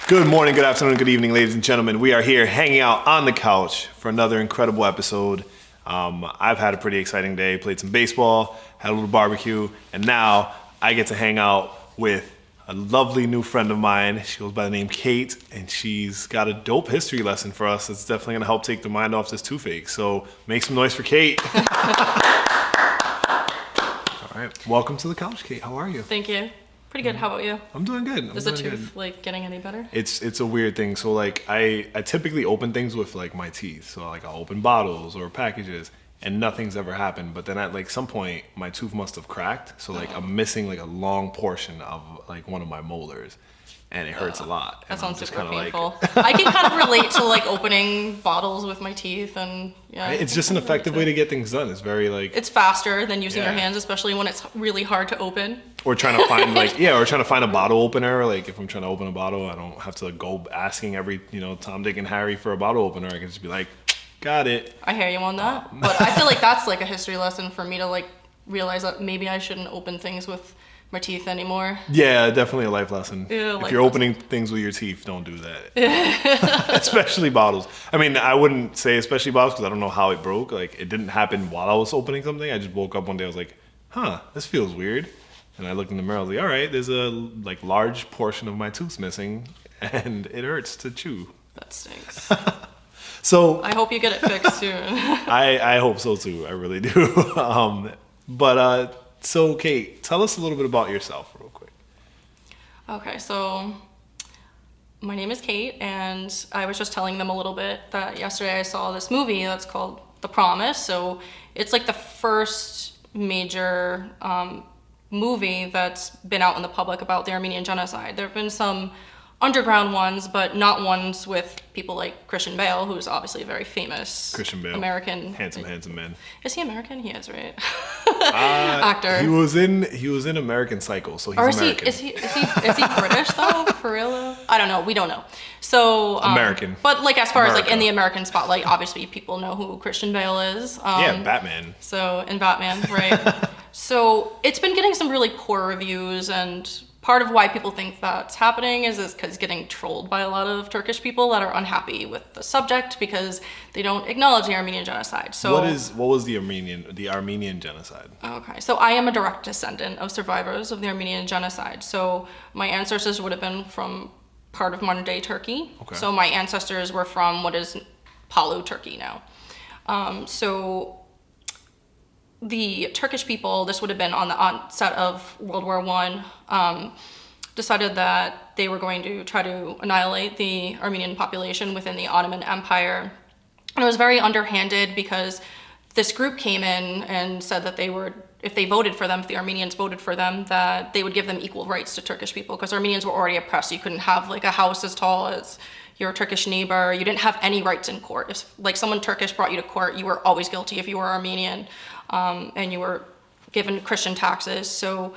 Good morning, good afternoon, good evening, ladies and gentlemen. We are here hanging out on the couch for another incredible episode. I've had a pretty exciting day, played some baseball, had a little barbecue, and now I get to hang out with a lovely new friend of mine. She goes by the name Kate, and she's got a dope history lesson for us that's definitely gonna help take the mind off this toothache. So make some noise for Kate. All right, welcome to the couch, Kate. How are you? Thank you. Pretty good. How about you? I'm doing good. Is the tooth getting any better? It's a weird thing. So I typically open things with my teeth. So I'll open bottles or packages and nothing's ever happened. But then at some point my tooth must have cracked. So I'm missing a long portion of one of my molars. And it hurts a lot. That sounds super painful. I can kind of relate to opening bottles with my teeth, and yeah. It's just an effective way to get things done. It's very It's faster than using your hands, especially when it's really hard to open. Or trying to find or trying to find a bottle opener. If I'm trying to open a bottle, I don't have to go asking every Tom, Dick, and Harry for a bottle opener. I can just be like, got it. I hear you on that. But I feel like that's a history lesson for me to realize that maybe I shouldn't open things with my teeth anymore. Yeah, definitely a life lesson. Yeah, if you're opening things with your teeth, don't do that. Especially bottles. I mean, I wouldn't say especially bottles because I don't know how it broke. It didn't happen while I was opening something. I just woke up one day, I was like, huh, this feels weird. And I looked in the mirror, I was like, all right, there's a large portion of my tooth missing and it hurts to chew. That stinks. So I hope you get it fixed soon. I hope so too. I really do. So, Kate, tell us a little bit about yourself real quick. Okay, so my name is Kate, and I was just telling them a little bit that yesterday I saw this movie that's called The Promise. So it's the first major movie that's been out in the public about the Armenian genocide. There have been some underground ones, but not ones with people like Christian Bale, who's obviously a very famous Christian Bale, American, handsome man. Is he American? He is, right? Actor. He was in American Psycho, so he's American. Is he British though? For real though? I don't know. We don't know. So American. But as far as in the American spotlight, obviously people know who Christian Bale is. Yeah, Batman. So in Batman, right? So it's been getting some really poor reviews, and part of why people think that's happening is because it's getting trolled by a lot of Turkish people that are unhappy with the subject because they don't acknowledge the Armenian genocide. So what was the Armenian genocide? Okay, so I am a direct descendant of survivors of the Armenian genocide. So my ancestors would have been from part of modern day Turkey. Okay. So my ancestors were from what is Palu, Turkey now. So the Turkish people, this would have been on the onset of World War I, decided that they were going to try to annihilate the Armenian population within the Ottoman Empire. And it was very underhanded because this group came in and said that if they voted for them, if the Armenians voted for them, that they would give them equal rights to Turkish people, because Armenians were already oppressed. You couldn't have a house as tall as your Turkish neighbor. You didn't have any rights in court. If someone Turkish brought you to court, you were always guilty if you were Armenian. And you were given Christian taxes. So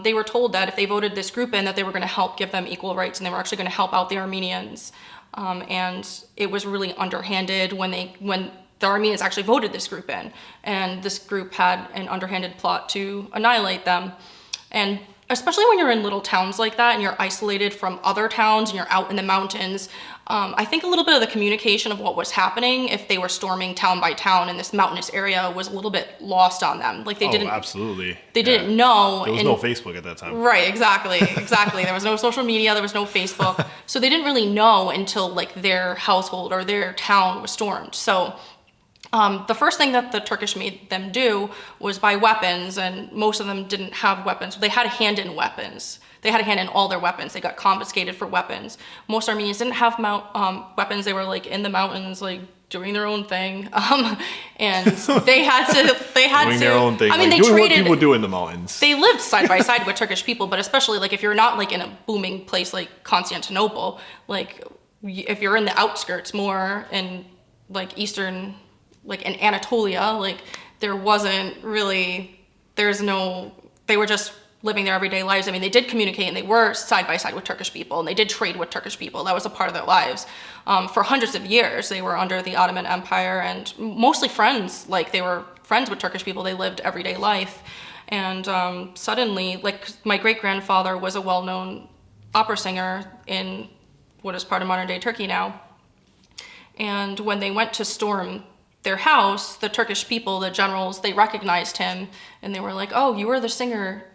they were told that if they voted this group in, that they were going to help give them equal rights, and they were actually going to help out the Armenians. And it was really underhanded when the Armenians actually voted this group in, and this group had an underhanded plot to annihilate them. And especially when you're in little towns like that and you're isolated from other towns and you're out in the mountains, I think a little bit of the communication of what was happening, if they were storming town by town in this mountainous area, was a little bit lost on them. Absolutely. They didn't know. There was no Facebook at that time. Right, exactly. There was no social media, there was no Facebook. So they didn't really know until their household or their town was stormed. So the first thing that the Turkish made them do was buy weapons, and most of them didn't have weapons. They had a hand in weapons. They had a hand in all their weapons. They got confiscated for weapons. Most Armenians didn't have weapons. They were doing their own thing, and they had doing their own thing. I mean, they doing traded. What people do in the mountains. They lived side by side with Turkish people, but especially if you're not in a booming place like Constantinople, if you're in the outskirts more in eastern. In Anatolia, there wasn't really, they were just living their everyday lives. I mean, they did communicate and they were side by side with Turkish people, and they did trade with Turkish people. That was a part of their lives. For hundreds of years, they were under the Ottoman Empire and mostly friends. They were friends with Turkish people. They lived everyday life. And suddenly, my great-grandfather was a well-known opera singer in what is part of modern day Turkey now. And when they went to storm their house, the Turkish people, the generals, they recognized him and they were like, oh, you were the singer.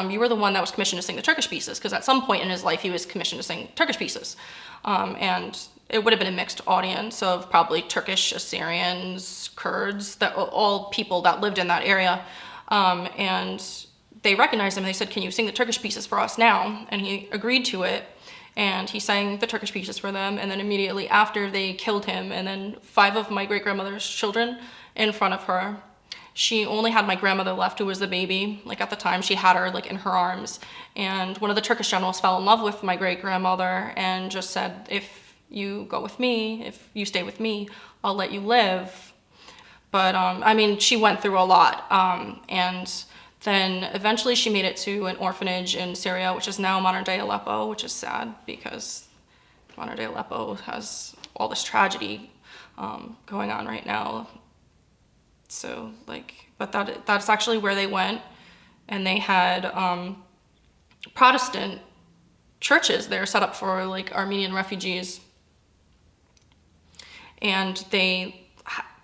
You were the one that was commissioned to sing the Turkish pieces, because at some point in his life he was commissioned to sing Turkish pieces. And it would have been a mixed audience of probably Turkish, Assyrians, Kurds, that all people that lived in that area. And they recognized him and they said, can you sing the Turkish pieces for us now? And he agreed to it. And he sang the Turkish pieces for them. And then immediately after, they killed him. And then 5 of my great-grandmother's children in front of her. She only had my grandmother left, who was the baby. Like, at the time, she had her, like, in her arms. And one of the Turkish generals fell in love with my great-grandmother and just said, if you go with me, if you stay with me, I'll let you live. But, I mean, she went through a lot. And then eventually she made it to an orphanage in Syria, which is now modern-day Aleppo, which is sad because modern-day Aleppo has all this tragedy going on right now. So, like, but that's actually where they went, and they had Protestant churches there set up for, like, Armenian refugees. And they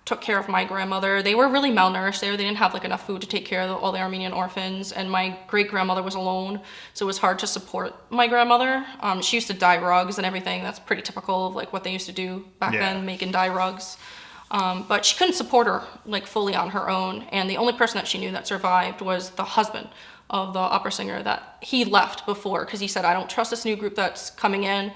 took care of my grandmother. They were really malnourished there. They didn't have, like, enough food to take care of all the Armenian orphans, and my great-grandmother was alone, so it was hard to support my grandmother. She used to dye rugs and everything. That's pretty typical of, like, what they used to do back then, make and dye rugs. But she couldn't support her, like, fully on her own, and the only person that she knew that survived was the husband of the opera singer that he left before, because he said, I don't trust this new group that's coming in.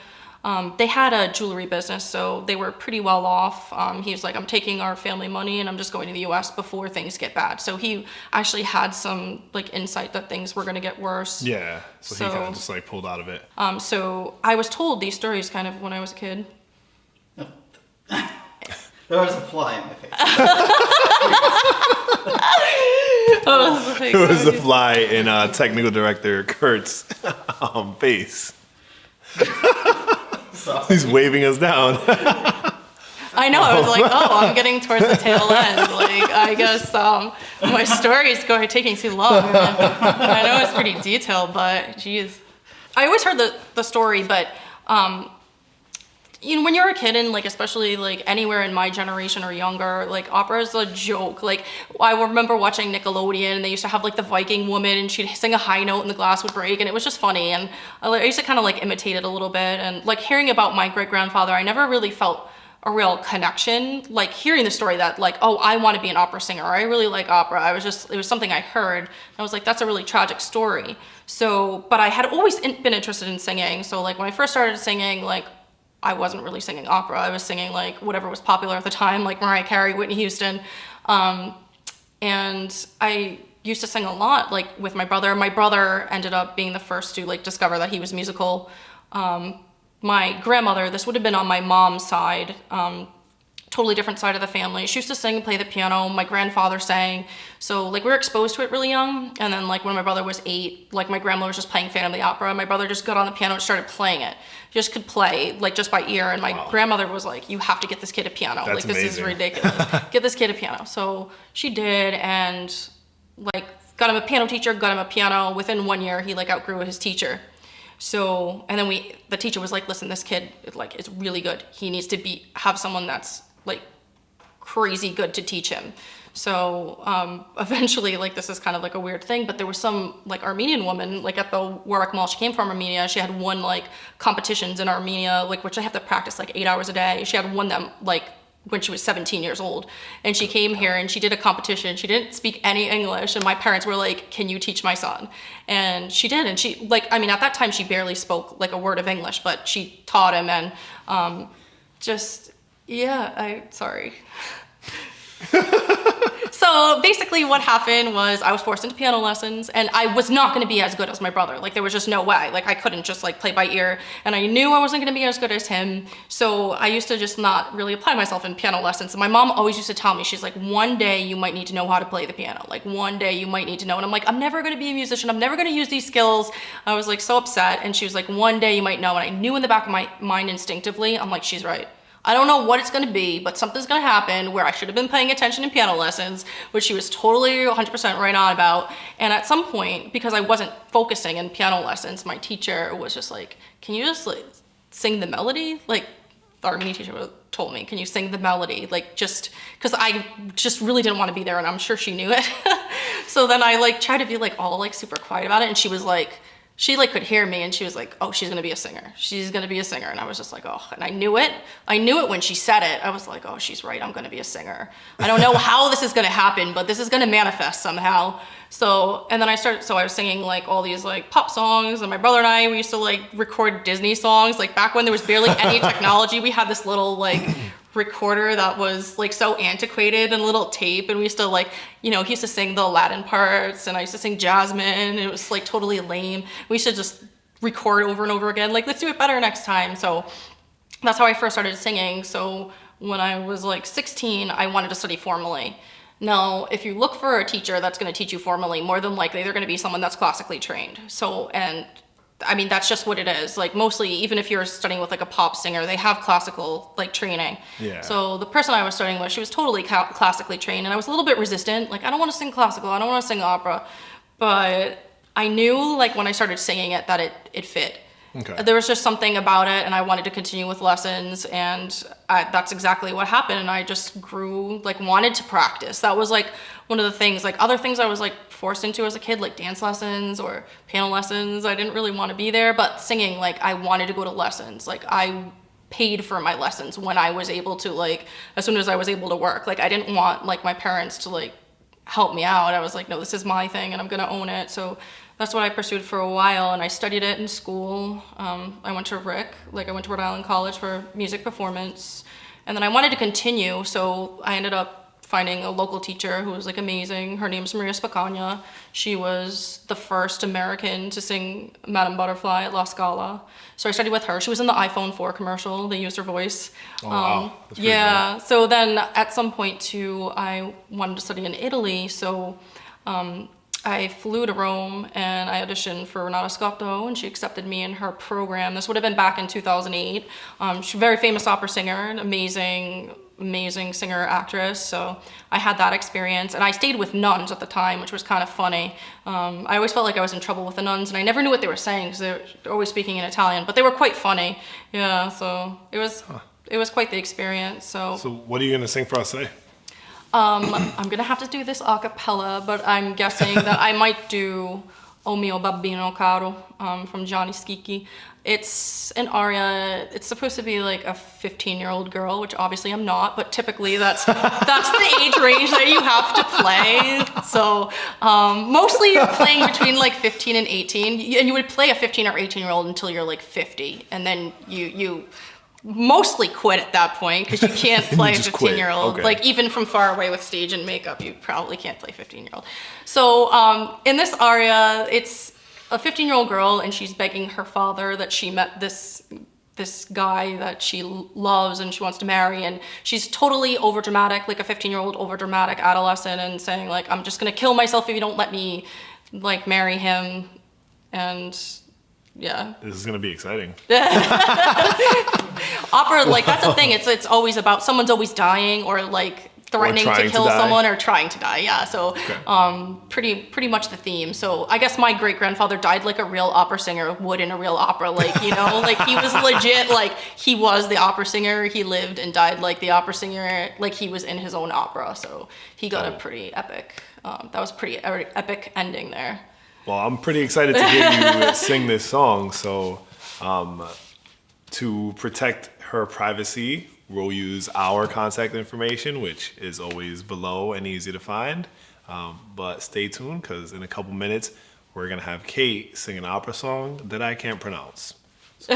They had a jewelry business, so they were pretty well off. He was like, I'm taking our family money and I'm just going to the US before things get bad. So he actually had some, like, insight that things were going to get worse. Yeah, so he kind of just, like, pulled out of it. So I was told these stories kind of when I was a kid. There was a fly in my face. It was the fly in technical director Kurt's face. He's waving us down. I know, I was like, oh, I'm getting towards the tail end. Like, I guess my story is taking too long. I know it's pretty detailed, but geez. I always heard the story, but you know, when you're a kid and, like, especially, like, anywhere in my generation or younger, like, opera is a joke. Like, I remember watching Nickelodeon and they used to have, like, the Viking woman and she'd sing a high note and the glass would break, and it was just funny. And I used to kind of, like, imitate it a little bit. And, like, hearing about my great-grandfather, I never really felt a real connection. Like, hearing the story that, like, oh, I want to be an opera singer, or I really like opera. It was something I heard. And I was like, that's a really tragic story. So, but I had always been interested in singing. So, like, when I first started singing, like, I wasn't really singing opera. I was singing, like, whatever was popular at the time, like Mariah Carey, Whitney Houston. And I used to sing a lot, like, with my brother. My brother ended up being the first to, like, discover that he was musical. My grandmother, this would have been on my mom's side, totally different side of the family. She used to sing and play the piano. My grandfather sang. So, like, we were exposed to it really young. And then, like, when my brother was 8, like, my grandmother was just playing Phantom of the Opera. My brother just got on the piano and started playing it. He just could play, like, just by ear. And my grandmother was like, you have to get this kid a piano. That's like, this amazing. is ridiculous. Get this kid a piano. So she did, and, like, got him a piano teacher, got him a piano. Within 1 year, he, like, outgrew his teacher. So, and then the teacher was like, listen, this kid, like, is really good. He needs to have someone that's, like, crazy good to teach him. So eventually, like, this is kind of like a weird thing, but there was some, like, Armenian woman, like, at the Warwick Mall. She came from Armenia. She had won, like, competitions in Armenia, like, which I have to practice, like, 8 hours a day. She had won them, like, when she was 17 years old. And she came here and she did a competition. She didn't speak any English, and my parents were like, can you teach my son? And she did. And she, like, I mean, at that time she barely spoke, like, a word of English, but she taught him. And sorry. So basically what happened was I was forced into piano lessons, and I was not going to be as good as my brother. Like, there was just no way. Like, I couldn't just, like, play by ear, and I knew I wasn't going to be as good as him. So I used to just not really apply myself in piano lessons. And my mom always used to tell me, she's like, one day you might need to know how to play the piano. Like, one day you might need to know. And I'm like, I'm never going to be a musician. I'm never going to use these skills. I was, like, so upset. And she was like, one day you might know. And I knew in the back of my mind instinctively, I'm like, she's right. I don't know what it's going to be, but something's going to happen where I should have been paying attention in piano lessons, which she was totally 100% right on about. And at some point, because I wasn't focusing in piano lessons, my teacher was just like, can you just, like, sing the melody? Like, the Armenian teacher told me, can you sing the melody? Like, just, because I just really didn't want to be there, and I'm sure she knew it. So then I like tried to be like all like super quiet about it, and she was like, she like could hear me, and she was like, oh, she's gonna be a singer. She's gonna be a singer. And I was just like, oh, and I knew it. I knew it when she said it. I was like, oh, she's right, I'm gonna be a singer. I don't know how this is gonna happen, but this is gonna manifest somehow. So, and then I was singing like all these like pop songs, and my brother and I, we used to like record Disney songs. Like back when there was barely any technology, we had this little like recorder that was like so antiquated and a little tape, and we used to like, he used to sing the Aladdin parts, and I used to sing Jasmine, and it was like totally lame. We should just record over and over again, like, let's do it better next time. So that's how I first started singing. So when I was like 16, I wanted to study formally. Now, if you look for a teacher that's going to teach you formally, more than likely they're going to be someone that's classically trained. So, and I mean, that's just what it is. Like mostly, even if you're studying with like a pop singer, they have classical like training. Yeah. So the person I was studying with, she was totally classically trained, and I was a little bit resistant. Like, I don't want to sing classical, I don't want to sing opera, but I knew like when I started singing it that it fit. Okay. There was just something about it, and I wanted to continue with lessons, and that's exactly what happened. And I just grew, like, wanted to practice. That was like one of the things. Like other things I was like forced into as a kid, like dance lessons or piano lessons, I didn't really want to be there. But singing, like, I wanted to go to lessons. Like, I paid for my lessons when I was able to, like, as soon as I was able to work. Like, I didn't want like my parents to like help me out. I was like, no, this is my thing, and I'm gonna own it. So that's what I pursued for a while, and I studied it in school. I went to RIC, like I went to Rhode Island College for music performance, and then I wanted to continue, so I ended up finding a local teacher who was like amazing. Her name's Maria Spacagna. She was the first American to sing Madame Butterfly at La Scala. So I studied with her. She was in the iPhone 4 commercial. They used her voice. Oh, wow. That's pretty yeah. Cool. So then at some point too, I wanted to study in Italy. So I flew to Rome and I auditioned for Renata Scotto, and she accepted me in her program. This would have been back in 2008. She's a very famous opera singer, an amazing singer, actress. So I had that experience, and I stayed with nuns at the time, which was kind of funny. I always felt like I was in trouble with the nuns, and I never knew what they were saying because they're always speaking in Italian, but they were quite funny. Yeah, so it was quite the experience. So what are you gonna sing for us today? I'm gonna have to do this a cappella, but I'm guessing that I might do O mio babbino caro from Johnny Schicchi. It's an aria. It's supposed to be like a 15-year-old girl, which obviously I'm not, but typically that's the age range that you have to play. So mostly you're playing between like 15 and 18, and you would play a 15 or 18-year-old until you're like 50, and then you mostly quit at that point because you can't play a 15-year-old. Okay. Like even from far away with stage and makeup, you probably can't play 15-year-old. So in this aria, it's a 15-year-old girl, and she's begging her father that she met this guy that she loves and she wants to marry, and she's totally overdramatic, like a 15-year-old overdramatic adolescent, and saying like, I'm just gonna kill myself if you don't let me like marry him. And yeah, this is gonna be exciting. Opera, like that's the thing. It's always about someone's always dying or like threatening to kill someone or trying to die. Yeah, so pretty much the theme. So I guess my great grandfather died like a real opera singer would in a real opera. Like like he was legit. Like he was the opera singer. He lived and died like the opera singer. Like he was in his own opera. So he got a pretty epic. That was pretty epic ending there. Well, I'm pretty excited to hear you sing this song. So, to protect her privacy, we'll use our contact information, which is always below and easy to find. But stay tuned, because in a couple minutes, we're going to have Kate sing an opera song that I can't pronounce. So